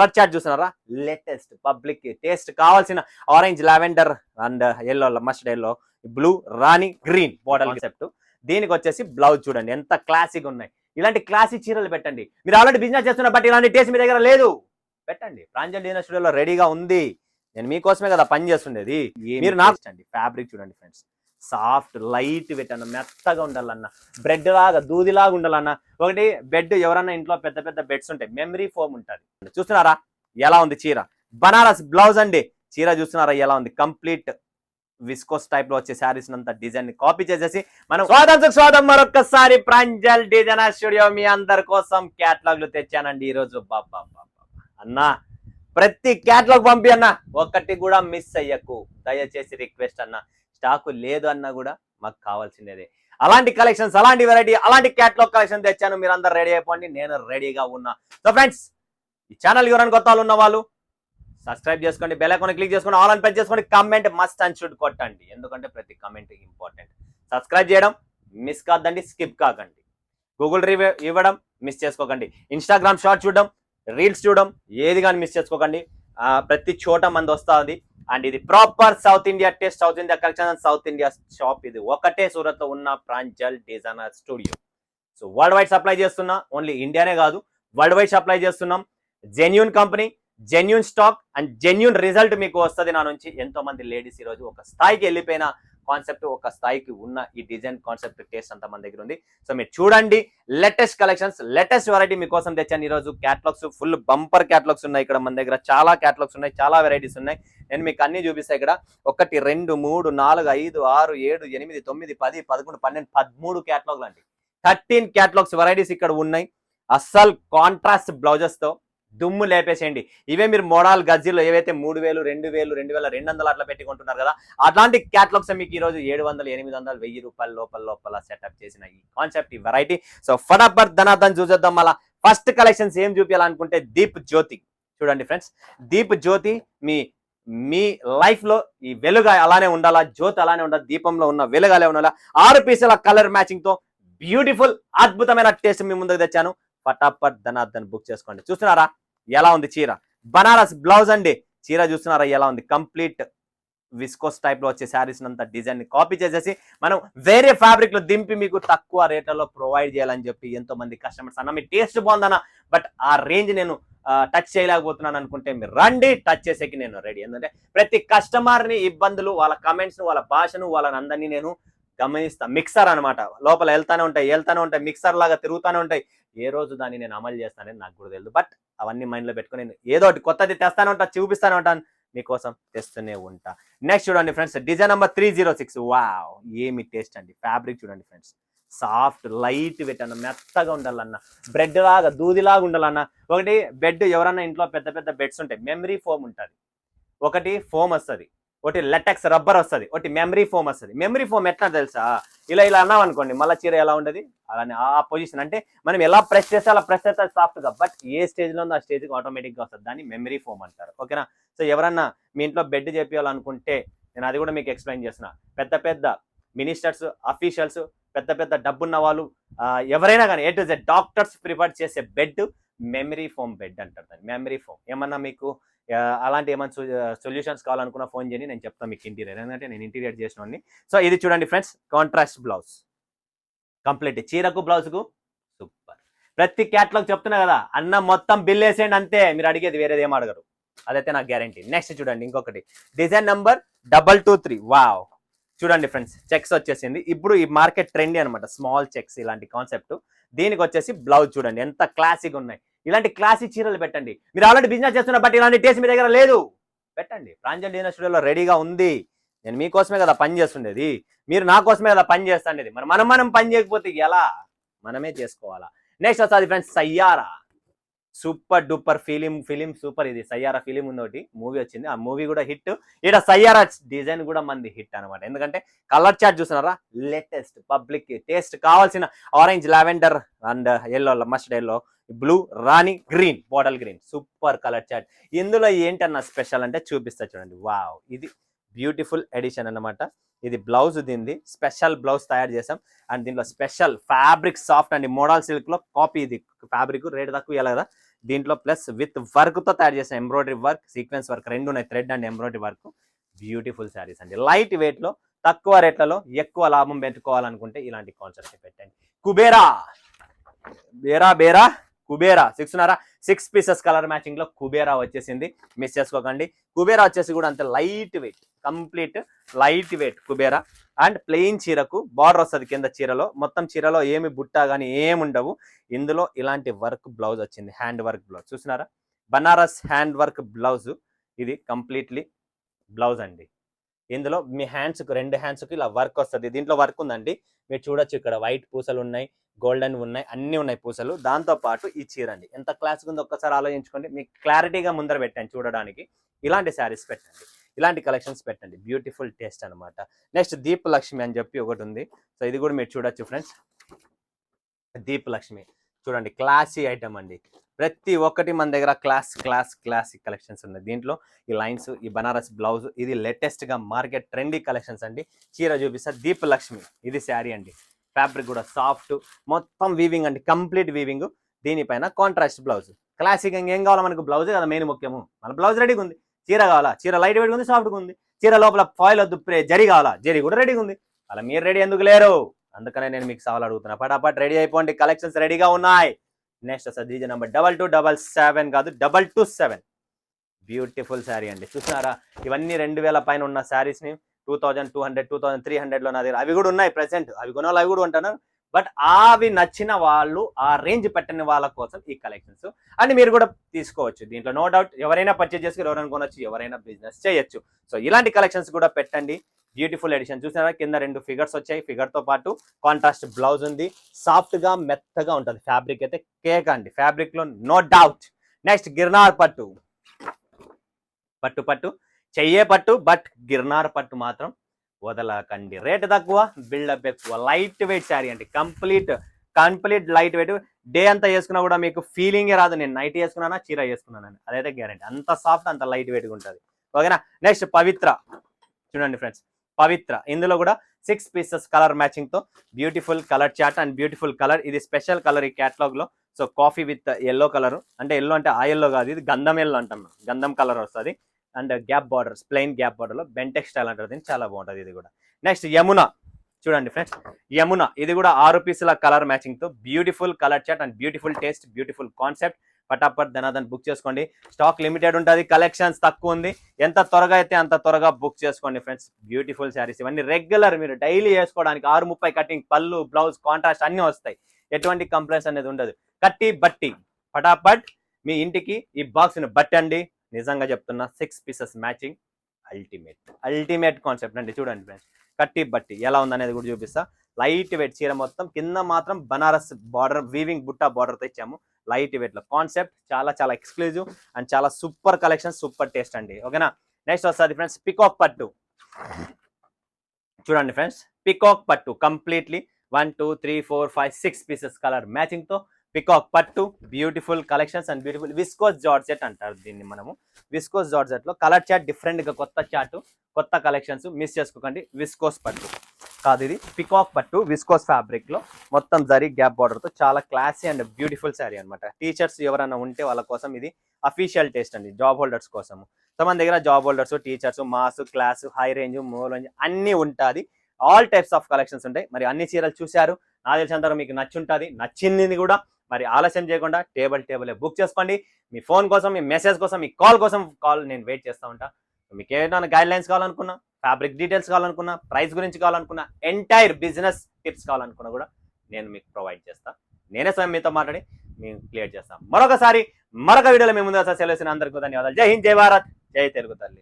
Colour chart చూస్తున్నారా, latest public taste కావాల్సిన orange, lavender and yellow, mustard yellow, blue, Rani green border concept. దీనికి వచ్చేసి blouse చూడండి ఎంత క్లాసిక్ ఉన్నాయి. ఇలాంటి క్లాసిక్ చీరలు పెట్టండి. మీరు ఆల్రెడీ బిజినెస్ చేస్తున్న బట్ ఇలాంటి టేస్ట్ మీ దగ్గర లేదు, పెట్టండి. ప్రాంజల్ డిజైనర్ స్టూడియోలో రెడీగా ఉంది. నేను మీకోసమే కదా పని చేస్తుండేది. మీరు నాకు ఫ్యాబ్రిక్ చూడండి ఫ్రెండ్స్, సాఫ్ట్ లైట్ వెయిట్ అన్న, మెత్తగా ఉండాలన్న, బ్రెడ్ లాగా దూదిలాగా ఉండాలన్న. ఒకటి బెడ్, ఎవరన్నా ఇంట్లో పెద్ద పెద్ద బెడ్స్ ఉంటాయి, మెమరీ ఫోమ్ ఉంటుంది. చూస్తున్నారా ఎలా ఉంది చీర, బనారస్ బ్లౌజ్ అండి. చీర చూస్తున్నారా ఎలా ఉంది, కంప్లీట్ విస్కోస్ టైప్ లో వచ్చే శారీస్ అంతా డిజైన్ ని కాపీ చేసేసి మనం స్వాగతం మరొకసారి ప్రాంజల్ డిజైనర్ స్టూడియో మీ అందరి కోసం క్యాటలాగ్లు తెచ్చానండి ఈరోజు. బాబా అన్నా ప్రతి క్యాటలాగ్ పంపి అన్న, ఒక్కటి కూడా మిస్ అయ్యకు దయచేసి రిక్వెస్ట్ అన్న. స్టాకు లేదు అన్నా కూడా మాకు కావాల్సిందేదే. అలాంటి కలెక్షన్స్, అలాంటి వెరైటీ, అలాంటి క్యాటలాగ్ కలెక్షన్ తెచ్చాను. మీరు అందరు రెడీ అయిపోండి, నేను రెడీగా ఉన్నా. సో ఫ్రెండ్స్, ఈ ఛానల్ ఎవరైనా కొత్త వాళ్ళు ఉన్న వాళ్ళు సబ్స్క్రైబ్ చేసుకోండి, బెల్ ఐకాన్ క్లిక్ చేసుకోండి, ఆల్ అని ప్రెస్ చేసుకోండి, కమెంట్ మస్ట్ అండ్ షుడ్ కొట్టండి. ఎందుకంటే ప్రతి కమెంట్ ఇంపార్టెంట్. సబ్స్క్రైబ్ చేయడం మిస్ కాదండి, స్కిప్ కాకండి. గూగుల్ రివ్యూ ఇవ్వడం మిస్ చేసుకోకండి. ఇన్స్టాగ్రామ్ షార్ట్ చూడడం, రీల్స్ చూడడం ఏది కానీ మిస్ చేసుకోకండి. ప్రతి చోట మంది వస్తుంది. అండ్ ఇది proper south India taste, south India collection, south India shop. ఇది ఒకటే సూరత్ లో ఉన్న Pranjal designer studio. So world wide supply చేస్తున్నా, ఓన్లీ ఇండియానే కాదు వరల్డ్ వైడ్ సప్లై చేస్తున్నాం. Genuine company, genuine stock and genuine result మీకు వస్తుంది నా నుంచి. ఎంతో మంది లేడీస్ ఈరోజు ఒక స్థాయికి వెళ్ళిపోయిన కాన్సెప్ట్, ఒక స్థాయికి ఉన్న ఈ డిజైన్ కాన్సెప్ట్ టేస్ట్ అంతా మన దగ్గర ఉంది. సో మీరు చూడండి, లేటెస్ట్ కలెక్షన్స్, లేటెస్ట్ వెరైటీ మీకోసం తెచ్చాను ఈరోజు. క్యాటలాగ్స్ ఫుల్ బంపర్ క్యాటలాగ్స్ ఉన్నాయి ఇక్కడ మన దగ్గర. చాలా క్యాటలాగ్స్ ఉన్నాయి, చాలా వెరైటీస్ ఉన్నాయి. నేను మీకు అన్ని చూపిస్తాను ఇక్కడ. 1 2 3 4 5 6 7 8 9 10 11 12 13 క్యాటలాగ్ లాంటి 13 క్యాటలాగ్స్ వెరైటీస్ ఇక్కడ ఉన్నాయి. అస్సలు కాంట్రాస్ట్ బ్లౌజెస్ తో దుమ్ము లేపేసేయండి. ఇవే మీరు మోడల్ గజ్జీలో ఏవైతే 3000 2000 2200 అట్లా పెట్టుకుంటున్నారు కదా, అట్లాంటి క్యాటలాగ్స్ మీకు ఈ రోజు 700 800 1000 రూపాయల లోపల సెటప్ చేసిన ఈ కాన్సెప్ట్, ఈ వెరైటీ. సో ఫటాఫట్ ధనాధన్ చూసేద్దాం. మళ్ళా ఫస్ట్ కలెక్షన్స్ ఏం చూపించాలనుకుంటే దీప్ జ్యోతి చూడండి ఫ్రెండ్స్. దీప్ జ్యోతి మీ లైఫ్ లో ఈ వెలుగు అలానే ఉండాలా, జ్యోతి అలానే ఉండాలి, దీపంలో ఉన్న వెలుగు అలానే ఉండాలా. 6 పీసుల కలర్ మ్యాచింగ్ తో బ్యూటిఫుల్ అద్భుతమైన టేస్ట్ మీ ముందుకు తెచ్చాను. ఫటాఫట్ ధనాధన్ బుక్ చేసుకోండి. చూస్తున్నారా ఎలా ఉంది చీర, బనారస్ బ్లౌజ్ అండి. చీర చూస్తున్నారా ఎలా ఉంది, కంప్లీట్ విస్కోస్ టైప్ లో వచ్చే శారీస్ అంతా డిజైన్ ని కాపీ చేసేసి మనం వేరే ఫ్యాబ్రిక్ లో దింపి మీకు తక్కువ రేట్లలో ప్రొవైడ్ చేయాలని చెప్పి ఎంతో మంది కస్టమర్స్ అన్న మీ టేస్ట్ బాగుందన్న, బట్ ఆ రేంజ్ నేను టచ్ చేయలేకపోతున్నాను అనుకుంటే మీరు రండి, టచ్ చేసేకి నేను రెడీ. ఎందుకంటే ప్రతి కస్టమర్ ని ఇబ్బందులు, వాళ్ళ కమెంట్స్, వాళ్ళ భాషను, వాళ్ళని అందరినీ నేను గమనిస్తా. మిక్సర్ అనమాట, లోపల వెళ్తానే ఉంటాయి, మిక్సర్ లాగా తిరుగుతూనే ఉంటాయి. ఏ రోజు దాన్ని నేను అమలు చేస్తానని నాకు కూడా తెలియదు, బట్ అవన్నీ మైండ్ లో పెట్టుకుని నేను ఏదో ఒకటి కొత్తది తెస్తానే ఉంటా, చూపిస్తానే ఉంటాను, మీకోసం తెస్తూనే ఉంటా. నెక్స్ట్ చూడండి ఫ్రెండ్స్, డిజైన్ నెంబర్ 306. వావ్, ఏమి టేస్ట్ అండి. ఫ్యాబ్రిక్ చూడండి ఫ్రెండ్స్, సాఫ్ట్ లైట్ వెయిట్ అన్న, మెత్తగా ఉండాలన్న, బ్రెడ్ లాగా దూదిలాగా ఉండాలన్న. ఒకటి బెడ్, ఎవరన్నా ఇంట్లో పెద్ద పెద్ద బెడ్స్ ఉంటాయి, మెమరీ ఫోమ్ ఉంటుంది. ఒకటి ఫోమ్ వస్తుంది, ఒకటి లెటెక్స్ రబ్బర్ వస్తుంది, ఒకటి మెమరీ ఫోమ్ వస్తుంది. మెమరీ ఫోమ్ ఎట్లా తెలుసా, ఇలా అన్నాం అనుకోండి, మళ్ళీ చీర ఎలా ఉండదు అలానే ఆ పొజిషన్. అంటే మనం ఎలా ప్రెస్ చేస్తే అలా ప్రెస్ చేస్తే సాఫ్ట్ గా, బట్ ఏ స్టేజ్ లో ఉందో ఆ స్టేజ్ కి ఆటోమేటిక్ గా వస్తుంది. దాన్ని మెమరీ ఫోమ్ అంటారు. ఓకేనా. సో ఎవరన్నా మీ ఇంట్లో బెడ్ చేయాలనుకుంటే నేను అది కూడా మీకు ఎక్స్ప్లెయిన్ చేస్తున్నా. పెద్ద పెద్ద మినిస్టర్స్, అఫీషియల్స్, పెద్ద పెద్ద డబ్బున్న వాళ్ళు, ఎవరైనా కానీ A to Z doctors prefer చేసే బెడ్ మెమరీ ఫోమ్ బెడ్ అంటారు దాన్ని. Memory foam. ఏమన్నా మీకు అలాంటి ఏమైనా సొల్యూషన్స్ కావాలనుకున్న ఫోన్ చేయండి, నేను చెప్తాను మీకు ఇంటీరియర్, ఎందుకంటే నేను ఇంటీరియర్ చేసినవన్నీ. సో ఇది చూడండి ఫ్రెండ్స్, కాంట్రాస్ట్ బ్లౌజ్ కంప్లీట్, చీరకు బ్లౌజ్కు సూపర్. ప్రతి క్యాట్లాగ్ చెప్తున్నా కదా అన్న, మొత్తం బిల్ వేసేయండి అంతే, మీరు అడిగేది వేరేది ఏం అడగరు, అదైతే నాకు గ్యారంటీ. నెక్స్ట్ చూడండి ఇంకొకటి, డిజైన్ నెంబర్ 223. వావ్, చూడండి ఫ్రెండ్స్, చెక్స్ వచ్చేసింది. ఇప్పుడు ఈ మార్కెట్ ట్రెండ్ అనమాట, స్మాల్ చెక్స్ ఇలాంటి కాన్సెప్ట్. దీనికి వచ్చేసి బ్లౌజ్ చూడండి ఎంత క్లాసిక్ ఉన్నాయి. ఇలాంటి క్లాసిక్ చీరలు పెట్టండి. మీరు ఆల్రెడీ బిజినెస్ చేస్తున్న బట్ ఇలాంటి టేస్ట్ మీ దగ్గర లేదు, పెట్టండి. ప్రాంజల్ డిజైనర్ స్టూడియోలో రెడీగా ఉంది. నేను మీకోసమే కదా పని చేస్తుండేది, మీరు నా కోసమే కదా పని చేస్తుండేది. మనం పని చేయకపోతే ఎలా, మనమే చేసుకోవాలా. నెక్స్ట్ వస్తుంది friends, Saiyaara. Super duper film super. ఇది సయ్యారా ఫిలిం ఉంది, ఒకటి మూవీ వచ్చింది, ఆ మూవీ కూడా హిట్. ఇక్కడ సయ్యారా డిజైన్ కూడా మంది హిట్ అనమాట. ఎందుకంటే కలర్ చార్ట్ చూస్తున్నారా, లేటెస్ట్ పబ్లిక్ టేస్ట్ కావాల్సిన orange, lavender and yellow, mustard yellow, blue, Rani green bottle green, super colour chart. ఇందులో ఏంటన్నా స్పెషల్ అంటే చూపిస్తా చూడండి. వావ్, ఇది బ్యూటిఫుల్ ఎడిషన్ అన్నమాట. ఇది బ్లౌజ్, దీనిది స్పెషల్ బ్లౌజ్ తయారు చేసాం. అండ్ దీంట్లో special fabric, soft and model silk లో కాపీ. ఇది ఫ్యాబ్రిక్ రేట్ తక్కువ ఇవ్వాలి కదా, దీంట్లో ప్లస్ విత్ వర్క్ తో తయారు చేసిన ఎంబ్రాయిడరీ వర్క్, సీక్వెన్స్ వర్క్ రెండు ఉన్నాయి, thread and embroidery work. Beautiful saris అండి, లైట్ వెయిట్ లో తక్కువ రేట్లలో ఎక్కువ లాభం పెట్టుకోవాలనుకుంటే ఇలాంటి కాన్సెప్ట్ పెట్టండి. కుబేరా బేరా బేరా కుబేరా 6 పీసెస్ కలర్ మ్యాచింగ్ లో కుబేరా వచ్చేసింది, మిస్ చేసుకోకండి. కుబేరా వచ్చేసి కూడా అంతే light weight, complete light weight Kubera. And plain చీరకు బార్డర్ వస్తుంది కింద చీరలో, మొత్తం చీరలో ఏమి బుట్ట కానీ ఏమి ఉండవు. ఇందులో ఇలాంటి వర్క్ బ్లౌజ్ వచ్చింది, హ్యాండ్ వర్క్ బ్లౌజ్ చూసినారా, బనారస్ హ్యాండ్ వర్క్ బ్లౌజ్. ఇది కంప్లీట్లీ బ్లౌజ్ అండి. ఇందులో మీ హ్యాండ్స్కి 2 హ్యాండ్స్కి ఇలా వర్క్ వస్తుంది. దీంట్లో వర్క్ ఉందండి, మీరు చూడొచ్చు, ఇక్కడ వైట్ పూసలు ఉన్నాయి, గోల్డెన్ ఉన్నాయి, అన్నీ ఉన్నాయి పూసలు. దాంతోపాటు ఈ చీర అండి ఎంత క్లాస్గా ఉందో ఒక్కసారి ఆలోచించుకోండి, మీకు క్లారిటీగా ముందర పెట్టండి చూడడానికి. ఇలాంటి శారీస్ పెట్టండి, ఇలాంటి కలెక్షన్స్ పెట్టండి, బ్యూటిఫుల్ టేస్ట్ అనమాట. నెక్స్ట్ దీప్ లక్ష్మి అని చెప్పి ఒకటి ఉంది, సో ఇది కూడా మీరు చూడొచ్చు ఫ్రెండ్స్. దీప్ లక్ష్మి చూడండి, క్లాసీ ఐటమ్ అండి, ప్రతి ఒక్కటి మన దగ్గర క్లాసిక్ కలెక్షన్స్ ఉన్నాయి. దీంట్లో ఈ లైన్స్, ఈ బనారస్ బ్లౌజ్, ఇది లేటెస్ట్ గా మార్కెట్ ట్రెండీ కలెక్షన్స్ అండి. చీర చూపిస్తా, దీప్ లక్ష్మి, ఇది శారీ అండి, ఫ్యాబ్రిక్ కూడా సాఫ్ట్, మొత్తం వీవింగ్ అండి, కంప్లీట్ వీవింగ్. దీనిపైన కాంట్రాస్ట్ బ్లౌజ్, క్లాసిక్. ఏం కావాలా మనకు, బ్లౌజ్ కదా మెయిన్ ముఖ్యము, మన బ్లౌజ్ రెడీగా ఉంది. చీర కావాలా, చీర లైట్ వెయిట్ ఉంది, సాఫ్ట్గా ఉంది. చీర లోపల ఫాయిల్ వద్దు, జరి కావాలా, జరి కూడా రెడీగా ఉంది. అలా మీరు రెడీ ఎందుకు లేరు, అందుకనే నేను మీకు సవాల్ అడుగుతున్నా, పటాపట్ రెడీ అయిపోండి, కలెక్షన్స్ రెడీగా ఉన్నాయి. నెక్స్ట్ వస్తుంది డీజే నెంబర్ 2277 కాదు 227, బ్యూటిఫుల్ శారీ అండి. చూసినారా, ఇవన్నీ 2000 పైన ఉన్న శారీస్ ని 2200 2300 లో నా దగ్గర అవి కూడా ఉన్నాయి ప్రెసెంట్, అవి కొనే వాళ్ళు అవి కూడా ఉంటున్నారు. బట్ అవి నచ్చిన వాళ్ళు, ఆ రేంజ్ పెట్టని వాళ్ళ కోసం ఈ కలెక్షన్స్ అండ్ మీరు కూడా తీసుకోవచ్చు. దీంట్లో నో డౌట్ ఎవరైనా పర్చేజ్ చేసుకుని ఎవరైనా కొనొచ్చు, ఎవరైనా బిజినెస్ చేయొచ్చు. సో ఇలాంటి కలెక్షన్స్ కూడా పెట్టండి. బ్యూటిఫుల్ ఎడిషన్ చూసారా, కింద 2 ఫిగర్స్ వచ్చాయి, ఫిగర్ తో పాటు కాంట్రాస్ట్ బ్లౌజ్ ఉంది, సాఫ్ట్ గా మెత్తగా ఉంటుంది. ఫ్యాబ్రిక్ అయితే కేక్ అండి, ఫ్యాబ్రిక్ లో నో డౌట్. నెక్స్ట్ గిర్నార్ పట్టు, పట్టు చెయ్యే పట్టు, బట్ గిర్నార్ పట్టు మాత్రం వదలకండి. రేట్ తక్కువ, బిల్డప్ ఎక్కువ, లైట్ వెయిట్ శారీ అండి, కంప్లీట్ లైట్ వెయిట్. డే అంతా వేసుకున్నా కూడా మీకు ఫీలింగే రాదు, నేను నైట్ వేసుకున్నానా చీర వేసుకున్నానని, అదైతే గ్యారెంటీ. అంత సాఫ్ట్, అంత లైట్ వెయిట్గా ఉంటుంది. ఓకేనా. నెక్స్ట్ పవిత్ర చూడండి ఫ్రెండ్స్, పవిత్ర ఇందులో కూడా 6 పీసెస్ కలర్ మ్యాచింగ్ తో beautiful colour chart and beautiful colour. ఇది స్పెషల్ కలర్ ఈ క్యాటలాగ్ లో. So coffee with yellow colour, అంటే ఎల్లో అంటే ఆ ఎల్లో కాదు, ఇది గంధం ఎల్లో అంటాం, గంధం కలర్ వస్తుంది. And gap borders, plain gap border లో బెంటెక్ స్టైల్ అంటారు, చాలా బాగుంటుంది ఇది కూడా. నెక్స్ట్ యమున చూడండి ఫ్రెండ్స్, యమున ఇది కూడా 6 పీసుల కలర్ మ్యాచింగ్ తో beautiful colour chart and beautiful taste, beautiful concept. పటాపట్ ధనాదన్ బుక్ చేసుకోండి, స్టాక్ లిమిటెడ్ ఉంటుంది, కలెక్షన్స్ తక్కువ ఉంది. ఎంత త్వరగా అయితే అంత త్వరగా బుక్ చేసుకోండి ఫ్రెండ్స్. బ్యూటిఫుల్ శారీస్ ఇవన్నీ రెగ్యులర్ మీరు డైలీ వేసుకోవడానికి 630 కటింగ్, పళ్ళు, బ్లౌజ్, కాంట్రాస్ట్ అన్ని వస్తాయి, ఎటువంటి కంప్లైంట్స్ అనేది ఉండదు. కట్టి బట్టి పటాపట్ మీ ఇంటికి ఈ బాక్స్ ని బట్టండి. నిజంగా చెప్తున్నా, 6 పీసెస్ మ్యాచింగ్ అల్టిమేట్ కాన్సెప్ట్ అండి. చూడండి ఫ్రెండ్స్, కట్టి బట్టి ఎలా ఉందనేది కూడా చూపిస్తా. లైట్ వెయిట్ చీర, మొత్తం కింద మాత్రం Banaras border, weaving Butta border తో ఇచ్చాము. లైట్ వెయిట్ లో కాన్సెప్ట్ చాలా ఎక్స్క్లూజివ్ అండ్ చాలా సూపర్ కలెక్షన్, సూపర్ టేస్ట్ అండి. ఓకేనా. నెక్స్ట్ వస్తుంది ఫ్రెండ్స్ పికాక్ పట్టు. చూడండి ఫ్రెండ్స్, పికాక్ పట్టు కంప్లీట్లీ 1 2 3 4 5 6 పీసెస్ కలర్ మ్యాచింగ్ తో పికాక్ పట్టు, beautiful collections and beautiful viscose georgette అంటారు దీన్ని మనము. విస్కోస్ జార్జెట్ లో కలర్ చార్ట్ డిఫరెంట్ గా, కొత్త చార్ట్, కొత్త కలెక్షన్స్, మిస్ చేసుకోకండి. విస్కోస్ పట్టు కాదు, ఇది పికాక్ పట్టు, విస్కోస్ ఫ్యాబ్రిక్ లో మొత్తం జరీ గ్యాప్ బార్డర్ తో చాలా క్లాసీ అండ్ బ్యూటిఫుల్ శారీ అనమాట. టీచర్స్ ఎవరైనా ఉంటే వాళ్ళ కోసం ఇది అఫీషియల్ టేస్ట్ అండి, జాబ్ హోల్డర్స్ కోసము. సో మన దగ్గర job holders, teachers, mass, class, high range, మో రేంజ్ అన్ని ఉంటుంది. ఆల్ టైప్స్ ఆఫ్ కలెక్షన్స్ ఉంటాయి. మరి అన్ని చీరలు చూశారు, నాకు తెలిసినంత మీకు నచ్చుంటుంది. నచ్చింది కూడా మరి ఆలస్యం చేయకుండా టేబుల్ బుక్ చేసుకోండి. మీ ఫోన్ కోసం, మీ మెసేజ్ కోసం, మీ కాల్ కోసం నేను వెయిట్ చేస్తూ ఉంటా. మీకు ఏదైనా గైడ్ లైన్స్ కావాలనుకున్నా, ఫ్యాబ్రిక్ డీటెయిల్స్ కావాలనుకున్నా, ప్రైస్ గురించి కావాలనుకున్నా, ఎంటైర్ బిజినెస్ టిప్స్ కావాలనుకున్నా కూడా నేను మీకు ప్రొవైడ్ చేస్తా. నేనే స్వయం మీతో మాట్లాడి మేము క్లియర్ చేస్తాం. మరొకసారి మరొక వీడియోలో మేము ముందుగా సెలవు. అందరికీ ధన్యవాదాలు. జై హింద్, జై భారత్, జై తెలుగు తల్లి.